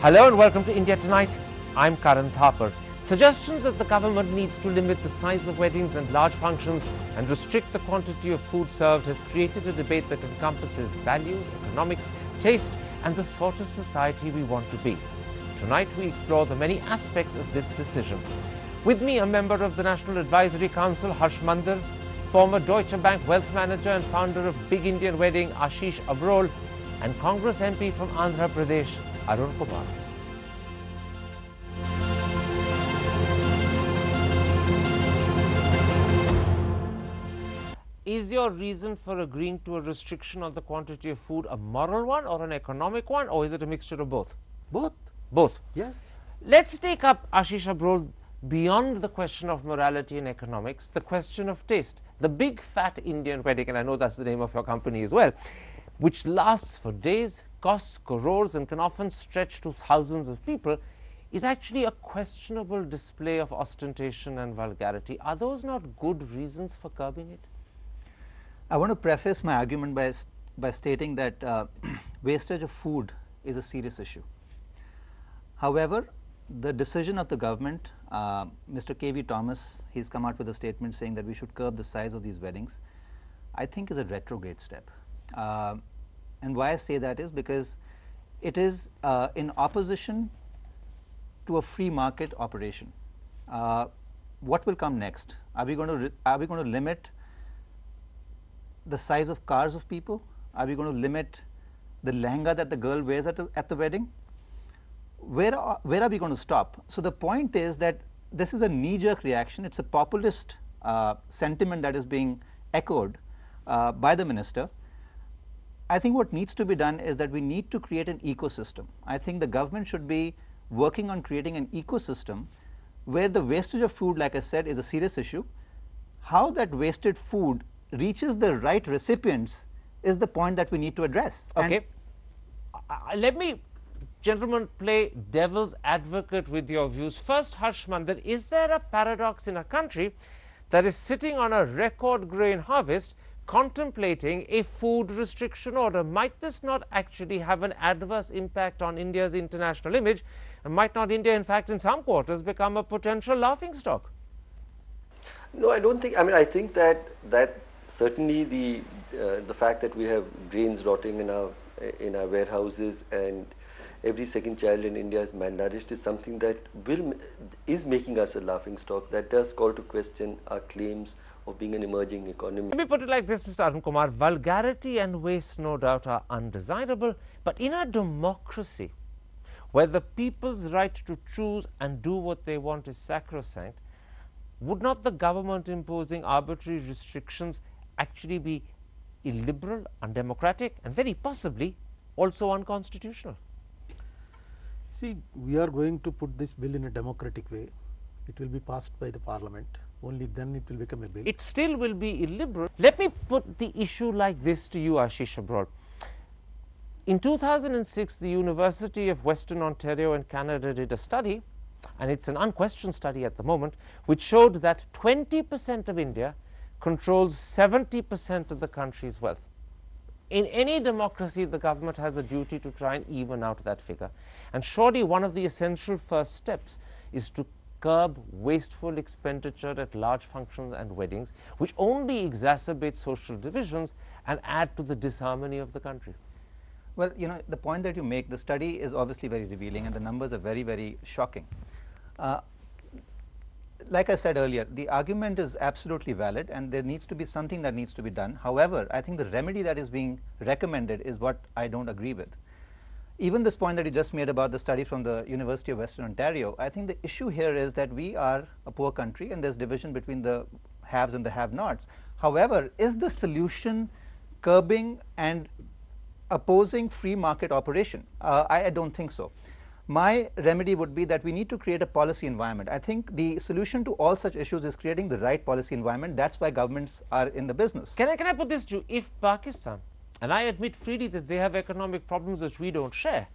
Hello and welcome to India Tonight. I'm Karan Thapar. Suggestions that the government needs to limit the size of weddings and large functions and restrict the quantity of food served has created a debate that encompasses values, economics, taste and the sort of society we want to be. Tonight we explore the many aspects of this decision. With me, a member of the National Advisory Council, Harsh Mandar, former Deutsche Bank wealth manager and founder of Big Indian Wedding, Ashish Abrol, and Congress MP from Andhra Pradesh, Arun Kumar. Is your reason for agreeing to a restriction on the quantity of food a moral one or an economic one, or is it a mixture of both? Both. Both. Yes. Let's take up, Ashish Abrol, beyond the question of morality and economics, the question of taste. The big fat Indian wedding, and I know that's the name of your company as well, which lasts for days, costs crores and can often stretch to thousands of people, is actually a questionable display of ostentation and vulgarity. Are those not good reasons for curbing it? I want to preface my argument by stating that wastage of food is a serious issue. However, the decision of the government, Mr. K.V. Thomas, he's come out with a statement saying that we should curb the size of these weddings, I think is a retrograde step. And why I say that is because it is in opposition to a free market operation. What will come next? Are we going to limit the size of cars of people? Are we going to limit the lehenga that the girl wears at the wedding? Where are we going to stop? So the point is that this is a knee-jerk reaction. It's a populist sentiment that is being echoed by the minister. I think what needs to be done is that we need to create an ecosystem. I think the government should be working on creating an ecosystem where the wastage of food, like I said, is a serious issue. How that wasted food reaches the right recipients is the point that we need to address. Okay. Let me, gentlemen, play devil's advocate with your views. First, Harsh Mandar, is there a paradox in a country that is sitting on a record grain harvest contemplating a food restriction order? Might this not actually have an adverse impact on India's international image, and might not India, in fact, in some quarters become a potential laughingstock? No, I don't think. I mean, I think that certainly the fact that we have grains rotting in our warehouses and every second child in India is malnourished is something that is making us a laughingstock. That does call to question our claims of being an emerging economy. Let me put it like this, Mr. Arun Kumar. Vulgarity and waste, no doubt, are undesirable, but in a democracy where the people's right to choose and do what they want is sacrosanct, would not the government imposing arbitrary restrictions actually be illiberal, undemocratic, and very possibly also unconstitutional? See, we are going to put this bill in a democratic way. It will be passed by the parliament. Only then it will become a bill. It still will be illiberal. Let me put the issue like this to you, Ashish Abrol. In 2006, the University of Western Ontario in Canada did a study, and it's an unquestioned study at the moment, which showed that 20% of India controls 70% of the country's wealth. In any democracy, the government has a duty to try and even out that figure. And surely one of the essential first steps is to curb wasteful expenditure at large functions and weddings, which only exacerbate social divisions and add to the disharmony of the country. Well, you know, the point that you make, the study is obviously very revealing and the numbers are very, very shocking. Like I said earlier, the argument is absolutely valid and there needs to be something that needs to be done. However, I think the remedy that is being recommended is what I don't agree with. Even this point that you just made about the study from the University of Western Ontario, I think the issue here is that we are a poor country and there's division between the haves and the have-nots. However, is the solution curbing and opposing free market operation? I don't think so. My remedy would be that we need to create a policy environment. I think the solution to all such issues is creating the right policy environment. That's why governments are in the business. Can I put this to you? If Pakistan, and I admit freely that they have economic problems which we don't share,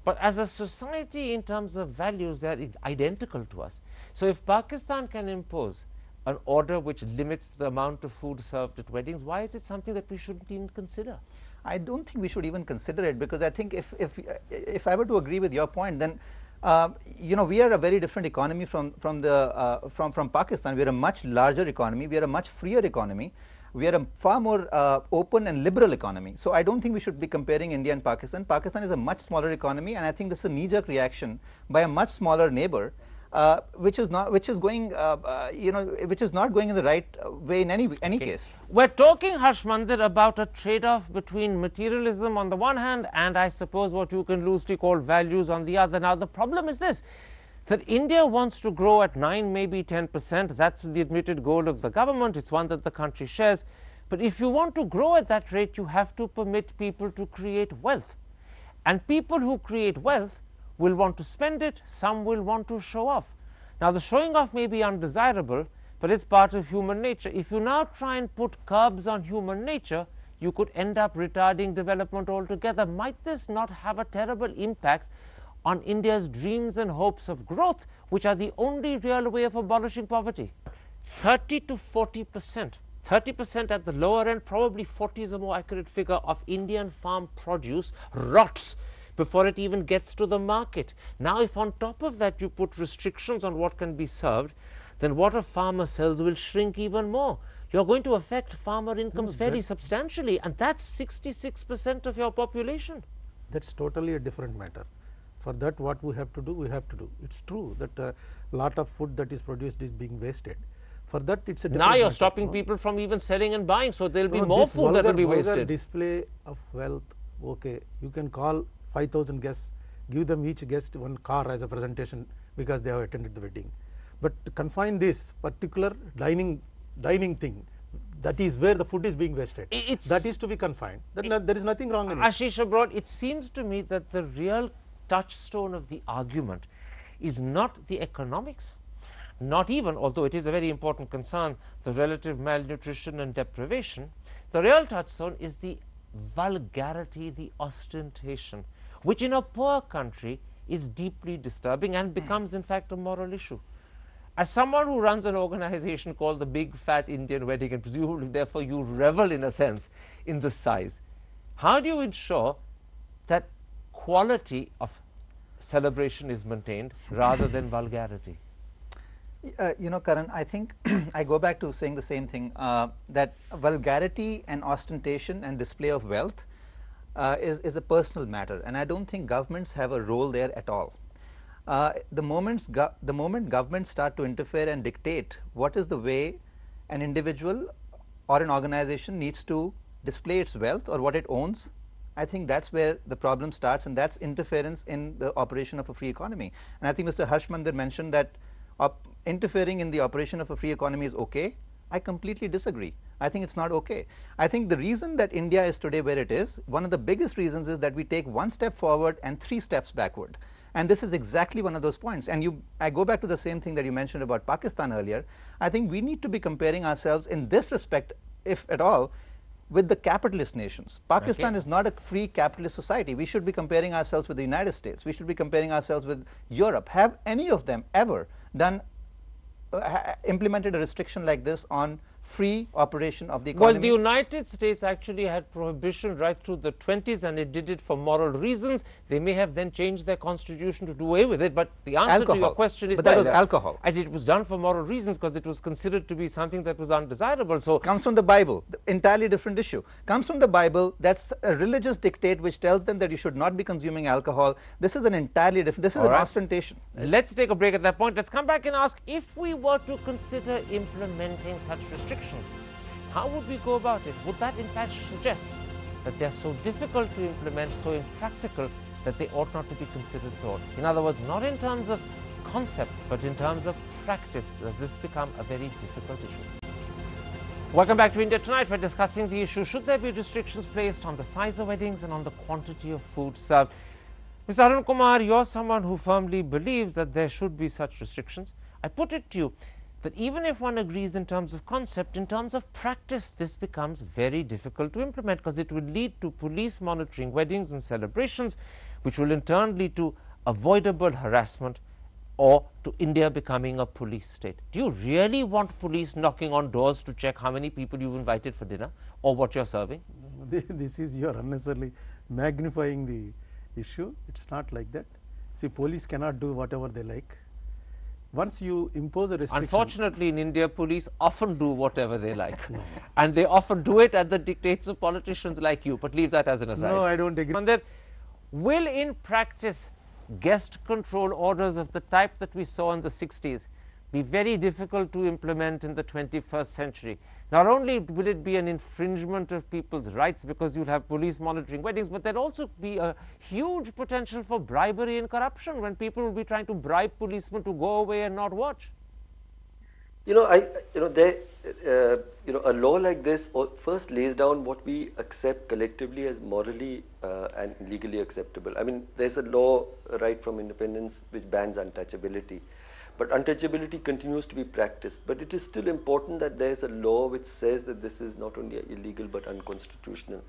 but as a society in terms of values they are identical to us. So if Pakistan can impose an order which limits the amount of food served at weddings, why is it something that we shouldn't even consider? I don't think we should even consider it, because I think if I were to agree with your point, then you know, we are a very different economy from Pakistan. We are a much larger economy. We are a much freer economy. We are a far more open and liberal economy. So I don't think we should be comparing India and Pakistan. Pakistan is a much smaller economy, and I think this is a knee-jerk reaction by a much smaller neighbor, which is not going in the right way in any case. We're talking, Harshmandir, about a trade-off between materialism on the one hand and I suppose what you can loosely call values on the other. Now the problem is this, that India wants to grow at 9, maybe 10%. That's the admitted goal of the government. It's one that the country shares. But if you want to grow at that rate, you have to permit people to create wealth. And people who create wealth will want to spend it. Some will want to show off. Now the showing off may be undesirable, but it's part of human nature. If you now try and put curbs on human nature, you could end up retarding development altogether. Might this not have a terrible impact on India's dreams and hopes of growth, which are the only real way of abolishing poverty? 30 to 40%, 30% at the lower end, probably 40 is a more accurate figure, of Indian farm produce rots before it even gets to the market. Now if on top of that you put restrictions on what can be served, then what a farmer sells will shrink even more. You're going to affect farmer incomes very substantially, and that's 66% of your population. That's totally a different matter. For that, what we have to do, we have to do. It's true that a lot of food that is produced is being wasted. For that, it's a different now you're matter. stopping people from even selling and buying, so there'll be more food that will be wasted. Display of wealth, okay, you can call 5,000 guests, give them each guest one car as a presentation because they have attended the wedding. But to confine this particular dining thing, that is where the food is being wasted. That is to be confined. There is nothing wrong in it. Ashish abroad, it seems to me that the real touchstone of the argument is not the economics, not even, although it is a very important concern, the relative malnutrition and deprivation. The real touchstone is the vulgarity, the ostentation, which in a poor country is deeply disturbing and becomes in fact a moral issue. As someone who runs an organization called the Big Fat Indian Wedding, and presumably therefore you revel in a sense in the size, how do you ensure that quality of celebration is maintained rather than vulgarity? You know, Karan, I think I go back to saying the same thing, that vulgarity and ostentation and display of wealth is a personal matter, and I don't think governments have a role there at all. The moment governments start to interfere and dictate what is the way an individual or an organization needs to display its wealth or what it owns, I think that's where the problem starts, and that's interference in the operation of a free economy. And I think Mr. Harshmandir mentioned that interfering in the operation of a free economy is okay. I completely disagree. I think it's not okay. I think the reason that India is today where it is, one of the biggest reasons is that we take one step forward and 3 steps backward. And this is exactly one of those points. And I go back to the same thing that you mentioned about Pakistan earlier. I think we need to be comparing ourselves in this respect, if at all, with the capitalist nations. Pakistan is not a free capitalist society. We should be comparing ourselves with the United States. We should be comparing ourselves with Europe. Have any of them ever implemented a restriction like this on free operation of the economy? Well, the United States actually had prohibition right through the 20s, and it did it for moral reasons. They may have then changed their constitution to do away with it, but the answer to your question is but that was alcohol. And it was done for moral reasons because it was considered to be something that was undesirable. So comes from the Bible, entirely different issue. Comes from the Bible. That's a religious dictate which tells them that you should not be consuming alcohol. This is an entirely different, this is an ostentation. Let's take a break at that point. Let's come back and ask, if we were to consider implementing such restrictions, how would we go about it? Would that in fact suggest that they are so difficult to implement, so impractical, that they ought not to be considered at all? In other words, not in terms of concept, but in terms of practice, does this become a very difficult issue? Welcome back to India Tonight. We're discussing the issue, should there be restrictions placed on the size of weddings and on the quantity of food served? Mr. Arun Kumar, you're someone who firmly believes that there should be such restrictions. I put it to you that even if one agrees in terms of concept, in terms of practice, this becomes very difficult to implement, because it will lead to police monitoring weddings and celebrations, which will in turn lead to avoidable harassment or to India becoming a police state. Do you really want police knocking on doors to check how many people you've invited for dinner or what you're serving? This is, you are unnecessarily magnifying the issue. It's not like that. See, police cannot do whatever they like. Once you impose a restriction. Unfortunately, in India, police often do whatever they like, and they often do it at the dictates of politicians like you. But leave that as an aside. No, I don't agree. And there will, in practice, guest control orders of the type that we saw in the 60s be very difficult to implement in the 21st century. Not only will it be an infringement of people's rights because you'll have police monitoring weddings, but there'll also be a huge potential for bribery and corruption when people will be trying to bribe policemen to go away and not watch. You know, a law like this first lays down what we accept collectively as morally and legally acceptable. I mean, there's a law right from independence which bans untouchability. But untouchability continues to be practiced. But it is still important that there is a law which says that this is not only illegal but unconstitutional.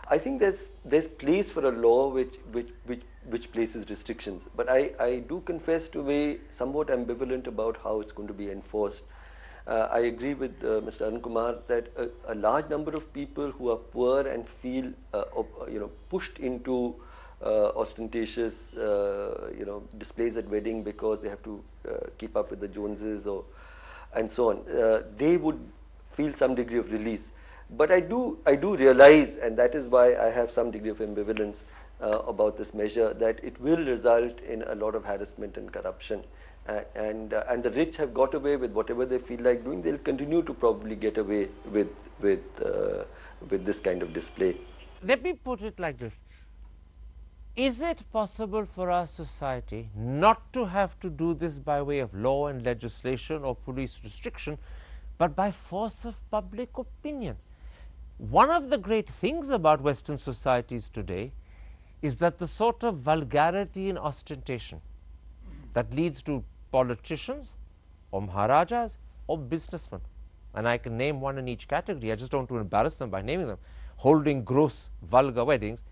I think there's place for a law which places restrictions. But I do confess to be somewhat ambivalent about how it's going to be enforced. I agree with Mr. Arun Kumar that a large number of people who are poor and feel pushed into ostentatious displays at wedding because they have to keep up with the Joneses and so on, they would feel some degree of release. But I do realize, and that is why I have some degree of ambivalence about this measure, that it will result in a lot of harassment and corruption, and the rich have got away with whatever they feel like doing. They'll continue to probably get away with this kind of display. Let me put it like this. Is it possible for our society not to have to do this by way of law and legislation or police restriction, but by force of public opinion? One of the great things about Western societies today is that the sort of vulgarity and ostentation that leads to politicians or maharajas or businessmen, and I can name one in each category, I just don't want to embarrass them by naming them, holding gross, vulgar weddings,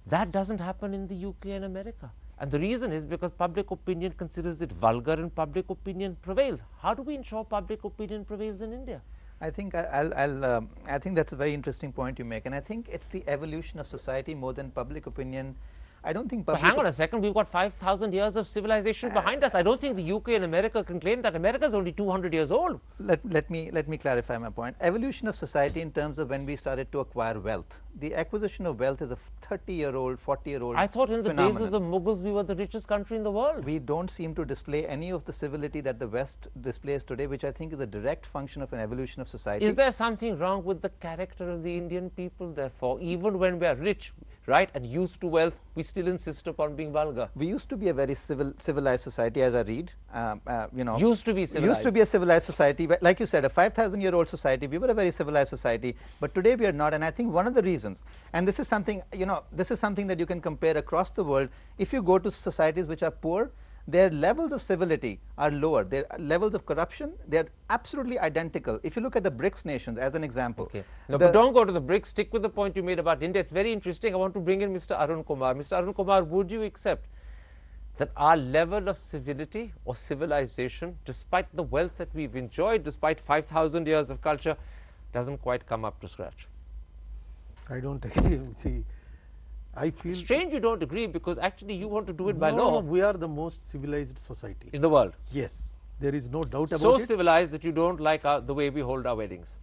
that doesn't happen in the UK and America. And the reason is because public opinion considers it vulgar and public opinion prevails. How do we ensure public opinion prevails in India? I think I think that's a very interesting point you make, and I think it's the evolution of society more than public opinion. I don't think. But hang on a second, we've got 5,000 years of civilization behind us. I don't think the UK and America can claim that. America is only 200 years old. Let me clarify my point. Evolution of society in terms of when we started to acquire wealth. The acquisition of wealth is a 30-year-old, 40-year-old I thought in the phenomenon. days of the Mughals we were the richest country in the world. We don't seem to display any of the civility that the West displays today, which I think is a direct function of an evolution of society. Is there something wrong with the character of the Indian people, therefore? Even when we are rich, right, and used to wealth, we still insist upon being vulgar. We used to be a very civilized society, as I read. Used to be civilized. Used to be a civilized society, but like you said, a 5,000-year-old society. We were a very civilized society, but today we are not. And I think one of the reasons, and this is something, this is something that you can compare across the world. If you go to societies which are poor, their levels of civility are lower. Their levels of corruption, they are absolutely identical. If you look at the BRICS nations as an example. Okay. No, but don't go to the BRICS. Stick with the point you made about India. It's very interesting. I want to bring in Mr. Arun Kumar. Mr. Arun Kumar, would you accept that our level of civility or civilization, despite the wealth that we've enjoyed, despite 5,000 years of culture, doesn't quite come up to scratch? I don't agree. See, I feel strange you don't agree, because actually you want to do it by law. No, we are the most civilized society in the world. Yes, there is no doubt about so it. So civilized that you don't like the way we hold our weddings.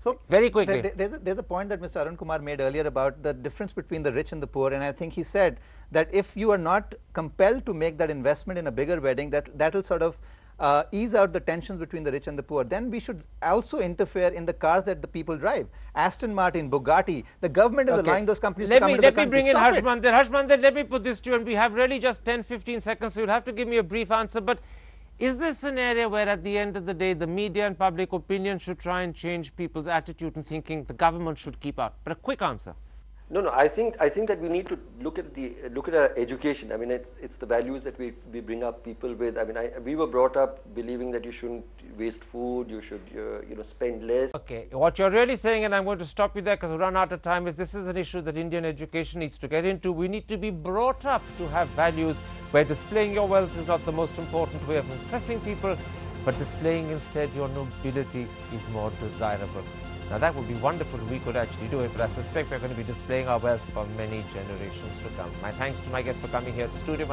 So very quickly, there's a point that Mr. Arun Kumar made earlier about the difference between the rich and the poor, and I think he said that if you are not compelled to make that investment in a bigger wedding, that will sort of ease out the tensions between the rich and the poor. Then we should also interfere in the cars that the people drive. Aston Martin, Bugatti, the government is allowing those companies to come into the country. Let me bring in Harsh Mandir. Harsh Mandir, let me put this to you, and we have really just 10-15 seconds, so you'll have to give me a brief answer. But is this an area where at the end of the day the media and public opinion should try and change people's attitude and thinking the government should keep out? But a quick answer. No. I think that we need to look at our education. I mean, it's the values that we bring up people with. I mean, we were brought up believing that you shouldn't waste food. You should spend less. Okay, what you're really saying, and I'm going to stop you there because we run out of time, is this is an issue that Indian education needs to get into. We need to be brought up to have values where displaying your wealth is not the most important way of impressing people, but displaying instead your nobility is more desirable. Now that would be wonderful if we could actually do it, but I suspect we're going to be displaying our wealth for many generations to come. My thanks to my guests for coming here to the studio.